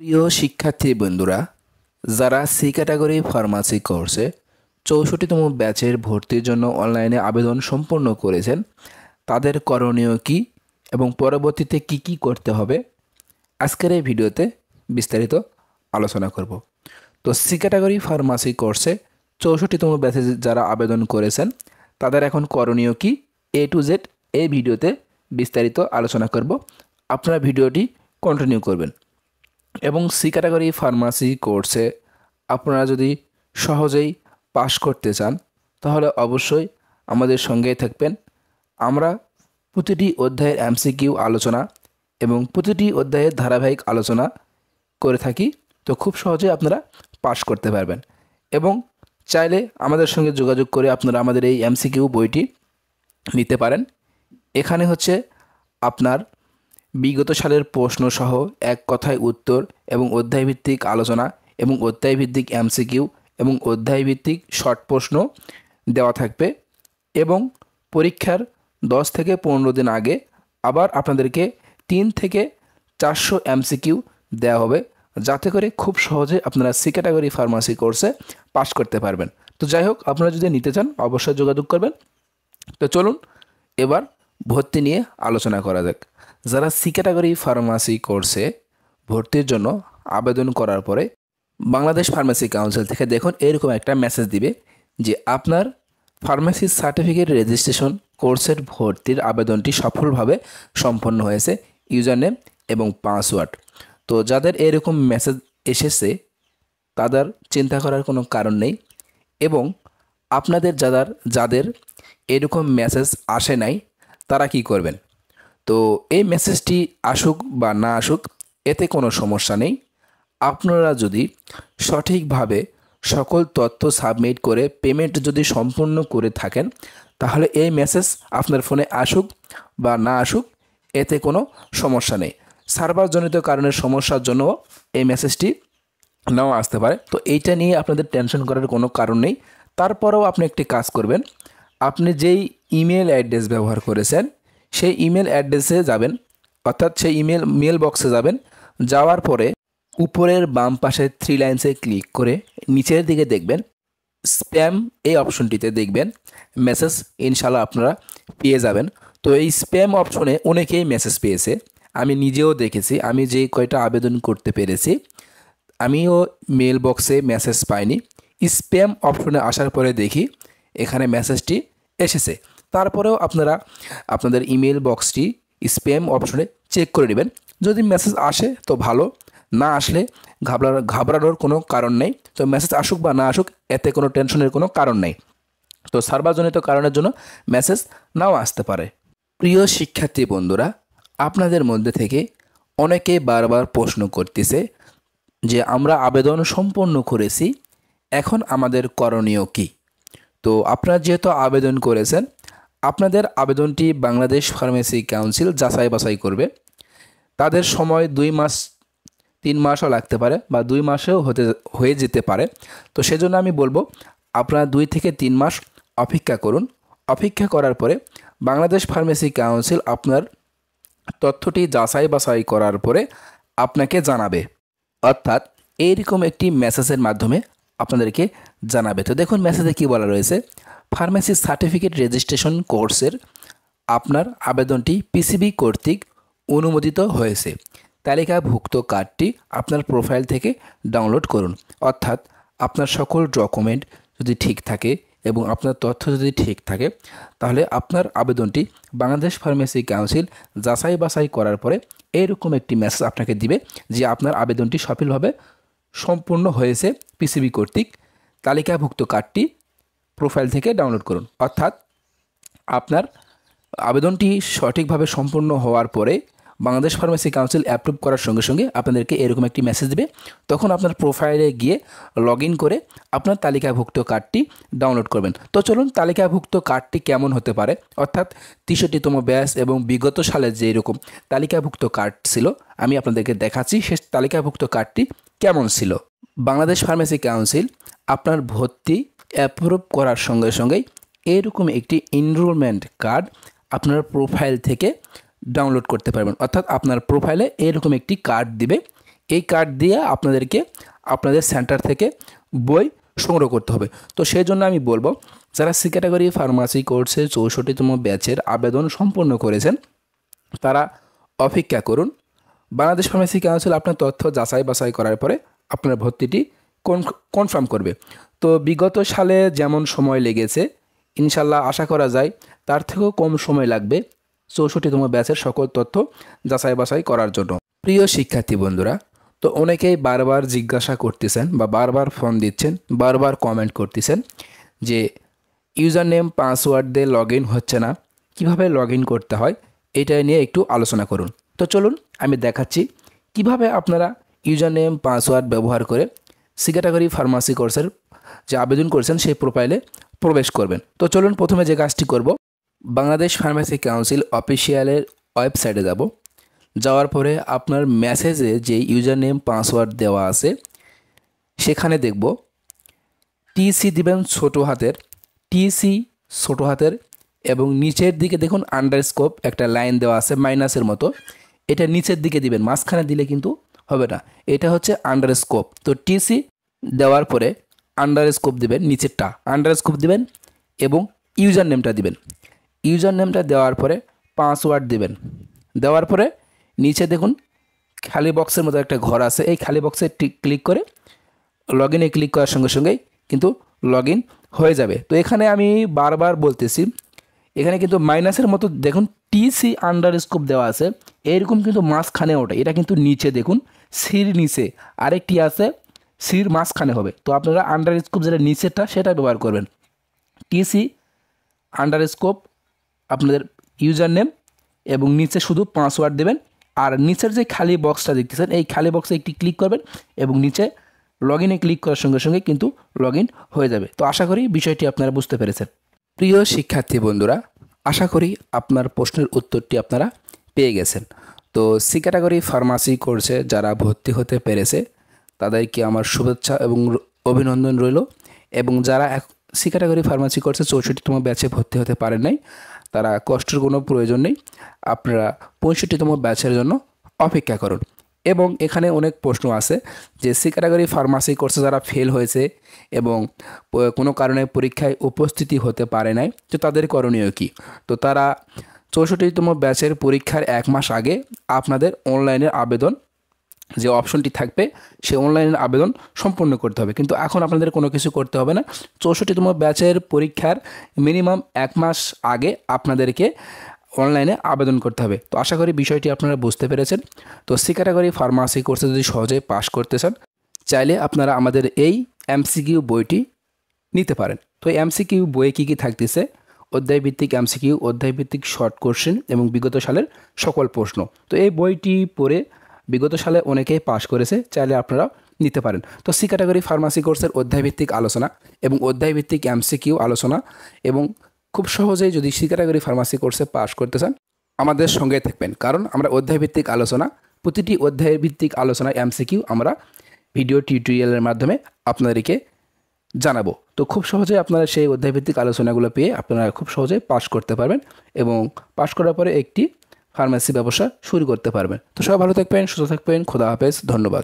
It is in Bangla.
প্রিয় শিক্ষার্থী বন্ধুরা, যারা সি ক্যাটাগরি ফার্মাসি কোর্সে ৬৪তম ব্যাচের ভর্তির জন্য অনলাইনে আবেদন সম্পন্ন করেছেন, তাদের করণীয় কী এবং পরবর্তীতে কি কি করতে হবে আজকের এই ভিডিওতে বিস্তারিত আলোচনা করব। তো সি ক্যাটাগরি ফার্মাসি কোর্সে ৬৪তম ব্যাচে যারা আবেদন করেছেন তাদের এখন করণীয় কী A to Z এই ভিডিওতে বিস্তারিত আলোচনা করব। আপনারা ভিডিওটি কন্টিনিউ করবেন এবং সি ক্যাটাগরি ফার্মাসি কোর্সে আপনারা যদি সহজেই পাশ করতে চান তাহলে অবশ্যই আমাদের সঙ্গেই থাকবেন। আমরা প্রতিটি অধ্যায়ের MCQ আলোচনা এবং প্রতিটি অধ্যায়ের ধারাবাহিক আলোচনা করে থাকি, তো খুব সহজে আপনারা পাশ করতে পারবেন এবং চাইলে আমাদের সঙ্গে যোগাযোগ করে আপনারা আমাদের এই MCQ বইটি নিতে পারেন। এখানে হচ্ছে আপনার বিগত সালের প্রশ্নসহ এক কথায় উত্তর এবং অধ্যায়ভিত্তিক আলোচনা এবং অধ্যায়ভিত্তিক MCQ এবং অধ্যায়ভিত্তিক শর্ট প্রশ্ন দেওয়া থাকবে এবং পরীক্ষার 10 থেকে 15 দিন আগে আবার আপনাদেরকে 3 থেকে 400 MCQ দেওয়া হবে, যাতে করে খুব সহজে আপনারা সি ক্যাটাগরি ফার্মাসি কোর্সে পাশ করতে পারবেন। তো যাই হোক, আপনারা যদি নিতে চান অবশ্যই যোগাযোগ করবেন। তো চলুন এবার ভর্তি নিয়ে আলোচনা করা যাক। যারা সি ক্যাটাগরি ফার্মাসি কোর্সে ভর্তির জন্য আবেদন করার পরে বাংলাদেশ ফার্মেসি কাউন্সিল থেকে দেখুন এরকম একটা মেসেজ দিবে যে আপনার ফার্মেসি সার্টিফিকেট রেজিস্ট্রেশন কোর্সের ভর্তির আবেদনটি সফলভাবে সম্পন্ন হয়েছে, ইউজার নেম এবং পাসওয়ার্ড। তো যাদের এরকম মেসেজ এসেছে তাদের চিন্তা করার কোনো কারণ নেই এবং আপনাদের যাদের এরকম মেসেজ আসে নাই তারা কি করবেন। তো এই মেসেজটি আসুক বা না আসুক এতে কোনো সমস্যা নেই। আপনারা যদি সঠিকভাবে সকল তথ্য সাবমিট করে পেমেন্ট যদি সম্পূর্ণ করে থাকেন তাহলে এই মেসেজ আপনার ফোনে আসুক বা না আসুক এতে কোনো সমস্যা নেই। সার্ভারজনিত কারণের সমস্যার জন্য এই মেসেজটি নাও আসতে পারে, তো এইটা নিয়ে আপনাদের টেনশন করার কোনো কারণ নেই। তারপরেও আপনি একটি কাজ করবেন, আপনি যেই ইমেল অ্যাড্রেস ব্যবহার করেছেন সেই ইমেল অ্যাড্রেসে যাবেন, অর্থাৎ সেই মেল বক্সে যাবেন। যাওয়ার পরে উপরের বাম পাশে 3 লাইনসে ক্লিক করে নিচের দিকে দেখবেন স্প্যাম, এই অপশনটিতে দেখবেন মেসেজ ইনশাল্লাহ আপনারা পেয়ে যাবেন। তো এই স্প্যাম অপশনে অনেকেই মেসেজ পেয়েছে, আমি নিজেও দেখেছি। আমি যে কয়টা আবেদন করতে পেরেছি আমিও মেল বক্সে মেসেজ পাইনি। স্প্যাম অপশনে আসার পরে দেখি এখানে মেসেজটি এসেছে। তারপরেও আপনারা আপনাদের ইমেল বক্সটি স্প্যাম অপশনে চেক করে নেবেন। যদি মেসেজ আসে তো ভালো, না আসলে ঘাবড়ানোর কোনো কারণ নেই। তো মেসেজ আসুক বা না আসুক এতে কোনো টেনশনের কোনো কারণ নেই। তো সার্ভারজনিত কারণের জন্য মেসেজ নাও আসতে পারে। প্রিয় শিক্ষার্থী বন্ধুরা, আপনাদের মধ্যে থেকে অনেকে বারবার প্রশ্ন করতেছে যে আমরা আবেদন সম্পন্ন করেছি, এখন আমাদের করণীয় কী। তো আপনারা যেহেতু আবেদন করেছেন আপনাদের আবেদনটি বাংলাদেশ ফার্মেসি কাউন্সিল যাচাই বাছাই করবে। তাদের সময় 2 মাস 3 মাসও লাগতে পারে বা 2 মাসেও হয়ে যেতে পারে। তো সেজন্য আমি বলবো আপনারা 2 থেকে 3 মাস অপেক্ষা করুন। অপেক্ষা করার পরে বাংলাদেশ ফার্মেসি কাউন্সিল আপনার তথ্যটি যাচাই বাছাই করার পরে আপনাকে জানাবে, অর্থাৎ এইরকম একটি মেসেজের মাধ্যমে আপনাদেরকে জানাবে। তো দেখুন মেসেজে কী বলা রয়েছে, ফার্মেসি সার্টিফিকেট রেজিস্ট্রেশন কোর্সের আপনার আবেদনটি পিসিবি কর্তৃক অনুমোদিত হয়েছে। তালিকাভুক্ত কার্ডটি আপনার প্রোফাইল থেকে ডাউনলোড করুন। অর্থাৎ আপনার সকল ডকুমেন্ট যদি ঠিক থাকে এবং আপনার তথ্য যদি ঠিক থাকে তাহলে আপনার আবেদনটি বাংলাদেশ ফার্মেসি কাউন্সিল যাচাই বাছাই করার পরে এরকম একটি মেসেজ আপনাকে দিবে যে আপনার আবেদনটি সফলভাবে সম্পূর্ণ হয়েছে পিসিবি কর্তৃক। তালিকাভুক্ত কার্ডটি প্রোফাইল থেকে ডাউনলোড করুন। অর্থাৎ আপনার আবেদনটি সঠিকভাবে সম্পূর্ণ হওয়ার পরে বাংলাদেশ ফার্মেসি কাউন্সিল অ্যাপ্রুভ করার সঙ্গে সঙ্গে আপনাদেরকে এরকম একটি মেসেজ দেবে। তখন আপনার প্রোফাইলে গিয়ে লগ ইন করে আপনার তালিকাভুক্ত কার্ডটি ডাউনলোড করবেন। তো চলুন তালিকাভুক্ত কার্ডটি কেমন হতে পারে, অর্থাৎ 63তম ব্যাচ এবং বিগত সালে যে এরকম তালিকাভুক্ত কার্ড ছিল আমি আপনাদেরকে দেখাচ্ছি সে তালিকাভুক্ত কার্ডটি কেমন ছিল। বাংলাদেশ ফার্মেসি কাউন্সিল আপনার ভর্তি অ্যাপ্রুভ করার সঙ্গে সঙ্গেই এরকম একটি এনরোলমেন্ট কার্ড আপনার প্রোফাইল থেকে ডাউনলোড করতে পারবেন। অর্থাৎ আপনার প্রোফাইলে এরকম একটি কার্ড দিবে, এই কার্ড দিয়ে আপনাদেরকে আপনাদের সেন্টার থেকে বই সংগ্রহ করতে হবে। তো সেই জন্য আমি বলবো, যারা সি ক্যাটাগরি ফার্মাসি কোর্সে 64তম ব্যাচের আবেদন সম্পন্ন করেছেন তারা অপেক্ষা করুন। বাংলাদেশ ফার্মেসি কাউন্সিল আপনার তথ্য যাচাই বাছাই করার পরে আপনার ভর্তিটি কনফার্ম করবে। তো বিগত সালে যেমন সময় লেগেছে, ইনশাল্লাহ আশা করা যায় তার থেকেও কম সময় লাগবে 64তম ব্যাচের সকল তথ্য যাচাই বাছাই করার জন্য। প্রিয় শিক্ষার্থী বন্ধুরা, তো অনেকেই বারবার জিজ্ঞাসা করতেছেন বা বারবার ফোন দিচ্ছেন, বারবার কমেন্ট করতেছেন যে ইউজার নেম পাসওয়ার্ড দিয়ে লগ ইন হচ্ছে না, কীভাবে লগ ইন করতে হয় এটা নিয়ে একটু আলোচনা করুন। তো চলুন আমি দেখাচ্ছি কিভাবে আপনারা ইউজার নেম পাসওয়ার্ড ব্যবহার করে সি ক্যাটাগরি ফার্মাসি কোর্সের যে আবেদন করেছেন সেই প্রোফাইলে প্রবেশ করবেন। তো চলুন প্রথমে যে কাজটি করব, বাংলাদেশ ফার্মেসি কাউন্সিল অফিসিয়ালের ওয়েবসাইটে যাব। যাওয়ার পরে আপনার মেসেজে যে ইউজার নেম পাসওয়ার্ড দেওয়া আছে সেখানে দেখব টিসি দিবেন ছোটো হাতের, টিসি ছোটো হাতের, এবং নিচের দিকে দেখুন আন্ডারস্কোপ একটা লাইন দেওয়া আছে মাইনাসের মতো, এটা নিচের দিকে দিবেন, মাঝখানে দিলে কিন্তু হবে না, এটা হচ্ছে আন্ডারস্কোপ। তো টিসি দেওয়ার পরে আন্ডারস্কোপ দিবেন, নিচেরটা আন্ডারস্কোপ দিবেন এবং ইউজার নেমটা দিবেন। ইউজার নেমটা দেওয়ার পরে পাসওয়ার্ড দিবেন, দেওয়ার পরে নিচে দেখুন খালি বক্সের মতো একটা ঘর আছে, এই খালি বক্সে ক্লিক করে লগ ইনে ক্লিক করার সঙ্গে সঙ্গেই কিন্তু লগ ইন হয়ে যাবে। তো এখানে আমি বারবার বলতেছি, এখানে কিন্তু মাইনাসের মতো দেখুন টিসি আন্ডারস্কোপ দেওয়া আছে, এরকম কিন্তু মাঝখানে ওটা, এটা কিন্তু নিচে দেখুন সির নিচে আরেকটি আছে, সির মাঝখানে হবে। তো আপনারা আন্ডারস্কোপ যেটা নিচেরটা সেটা ব্যবহার করবেন। টিসি আন্ডারস্কোপ আপনাদের ইউজার নেম এবং নিচে শুধু পাসওয়ার্ড দেবেন, আর নিচের যে খালি বক্সটা দেখতেছেন এই খালি বক্সে একটি ক্লিক করবেন এবং নিচে লগ ইনে ক্লিক করার সঙ্গে সঙ্গে কিন্তু লগ ইন হয়ে যাবে। তো আশা করি বিষয়টি আপনারা বুঝতে পেরেছেন। প্রিয় শিক্ষার্থী বন্ধুরা, আশা করি আপনার প্রশ্নের উত্তরটি আপনারা পেয়ে গেছেন। তো সি ক্যাটাগরি ফার্মাসি কোর্সে যারা ভর্তি হতে পেরেছে তাদেরকে আমার শুভেচ্ছা এবং অভিনন্দন রইল, এবং যারা সি ক্যাটাগরি ফার্মাসি কোর্সে 64তম ব্যাচে ভর্তি হতে পারেন নাই তারা কষ্টের কোনো প্রয়োজন নেই, আপনারা 65তম ব্যাচের জন্য অপেক্ষা করুন। এবং এখানে অনেক প্রশ্ন আছে যে সি ক্যাটাগরি ফার্মাসি কোর্সে যারা ফেল হয়েছে এবং কোনো কারণে পরীক্ষায় উপস্থিতি হতে পারে নাই, তো তাদের করণীয় কী? তো তারা 64তম ব্যাচের পরীক্ষার 1 মাস আগে আপনাদের অনলাইনের আবেদন যে অপশনটি থাকবে সেই অনলাইনের আবেদন সম্পূর্ণ করতে হবে। কিন্তু এখন আপনাদের কোনো কিছু করতে হবে না, 64তম ব্যাচের পরীক্ষার মিনিমাম 1 মাস আগে আপনাদেরকে অনলাইনে আবেদন করতে হবে। তো আশা করি বিষয়টি আপনারা বুঝতে পেরেছেন। তো সি ক্যাটাগরি ফার্মাসি কোর্সে যদি সহজে পাশ করতে চান চাইলে আপনারা আমাদের এই এমসিকিউ বইটি নিতে পারেন। তো এমসিকিউ বইয়ে কী কী থাকতেছে, অধ্যায়ভিত্তিক এমসিকিউ, অধ্যায়ভিত্তিক শর্ট কোশ্চেন এবং বিগত সালের সকল প্রশ্ন। তো এই বইটি পড়ে বিগত সালে অনেকেই পাশ করেছে, চাইলে আপনারা নিতে পারেন। তো সি ক্যাটাগরি ফার্মাসি কোর্সের অধ্যায়ভিত্তিক আলোচনা এবং অধ্যায়ভিত্তিক এমসিকিউ আলোচনা, এবং খুব সহজেই যদি সি ক্যাটাগরি ফার্মাসি কোর্সে পাশ করতে চান আমাদের সঙ্গে থাকবেন, কারণ আমরা অধ্যায়ভিত্তিক আলোচনা, প্রতিটি অধ্যায়ভিত্তিক আলোচনা এমসিকিউ আমরা ভিডিও টিউটোরিয়ালের মাধ্যমে আপনাদেরকে জানাবো। তো খুব সহজে আপনারা সেই অধ্যায়ভিত্তিক আলোচনাগুলো পেয়ে আপনারা খুব সহজে পাশ করতে পারবেন এবং পাশ করার পরে একটি ফার্মেসি ব্যবসা শুরু করতে পারবেন। তো সবাই ভালো থাকবেন, সুস্থ থাকবেন, খোদা হাফেজ, ধন্যবাদ।